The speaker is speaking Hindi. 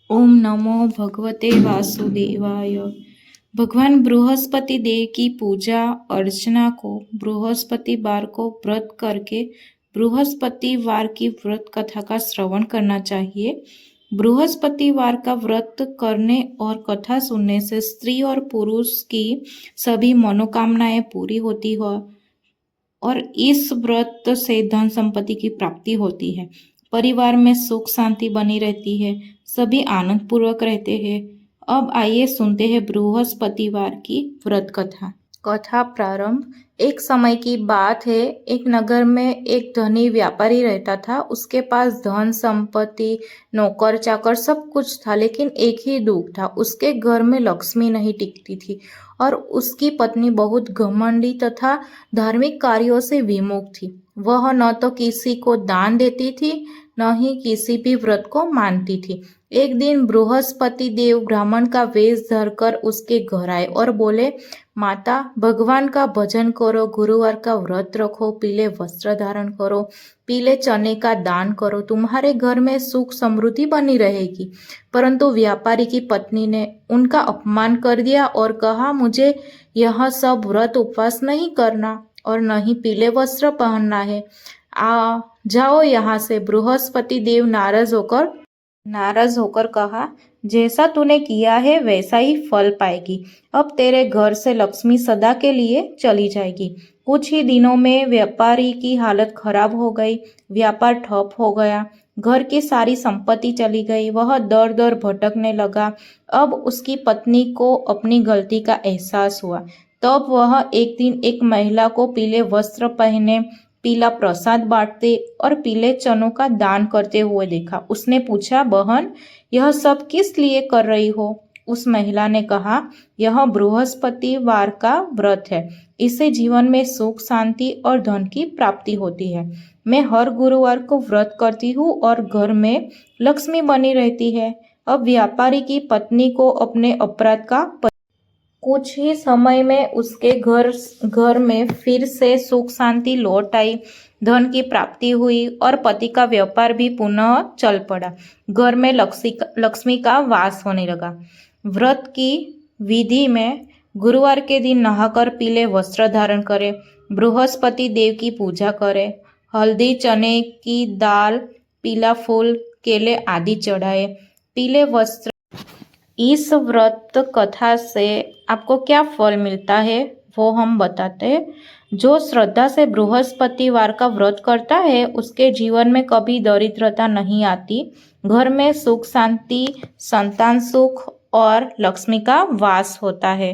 ओम नमो भगवते वासुदेवाय। भगवान बृहस्पति देव की पूजा अर्चना को बृहस्पतिवार को व्रत करके बृहस्पतिवार की व्रत कथा का श्रवण करना चाहिए। बृहस्पतिवार का व्रत करने और कथा सुनने से स्त्री और पुरुष की सभी मनोकामनाएं पूरी होती हो और इस व्रत से धन संपत्ति की प्राप्ति होती है। परिवार में सुख शांति बनी रहती है, सभी आनंद पूर्वक रहते हैं। अब आइए सुनते हैं बृहस्पतिवार की व्रत कथा। कथा प्रारंभ। एक समय की बात है, एक नगर में एक धनी व्यापारी रहता था। उसके पास धन संपत्ति, नौकर चाकर सब कुछ था, लेकिन एक ही दुख था, उसके घर में लक्ष्मी नहीं टिकती थी और उसकी पत्नी बहुत घमंडी तथा धार्मिक कार्यों से विमुख थी। वह न तो किसी को दान देती थी, न ही किसी भी व्रत को मानती थी। एक दिन बृहस्पति देव ब्राह्मण का वेश धरकर उसके घर आए और बोले, माता, भगवान का भजन करो, गुरुवार का व्रत रखो, पीले वस्त्र धारण करो, पीले चने का दान करो, तुम्हारे घर में सुख समृद्धि बनी रहेगी। परंतु व्यापारी की पत्नी ने उनका अपमान कर दिया और कहा, मुझे यह सब व्रत उपवास नहीं करना और न ही पीले वस्त्र पहनना है। आ जाओ यहाँ से। बृहस्पति देव नाराज होकर कहा, जैसा तूने किया है वैसा ही फल पाएगी। अब तेरे घर से लक्ष्मी सदा के लिए चली जाएगी। कुछ ही दिनों में व्यापारी की हालत खराब हो गई, व्यापार ठप हो गया, घर की सारी संपत्ति चली गई। वह दर दर भटकने लगा। अब उसकी पत्नी को अपनी गलती का एहसास हुआ। तब वह एक दिन एक महिला को पीले वस्त्र पहने, पीला प्रसाद बांटते और पीले चनों का दान करते हुए देखा। उसने पूछा, बहन, यह सब किस लिए कर रही हो? उस महिला ने कहा, यह बृहस्पतिवार का व्रत है, इससे जीवन में सुख शांति और धन की प्राप्ति होती है। मैं हर गुरुवार को व्रत करती हूँ और घर में लक्ष्मी बनी रहती है। अब व्यापारी की पत्नी को अपने अपराध का कुछ ही समय में उसके घर में फिर से सुख शांति लौट आई, धन की प्राप्ति हुई और पति का व्यापार भी पुनः चल पड़ा। घर में लक्ष्मी का वास होने लगा। व्रत की विधि में गुरुवार के दिन नहाकर पीले वस्त्र धारण करें, बृहस्पति देव की पूजा करें, हल्दी, चने की दाल, पीला फूल, केले आदि चढ़ाए, पीले वस्त्र। इस व्रत कथा से आपको क्या फल मिलता है वो हम बताते हैं। जो श्रद्धा से बृहस्पतिवार का व्रत करता है उसके जीवन में कभी दरिद्रता नहीं आती। घर में सुख शांति, संतान सुख और लक्ष्मी का वास होता है।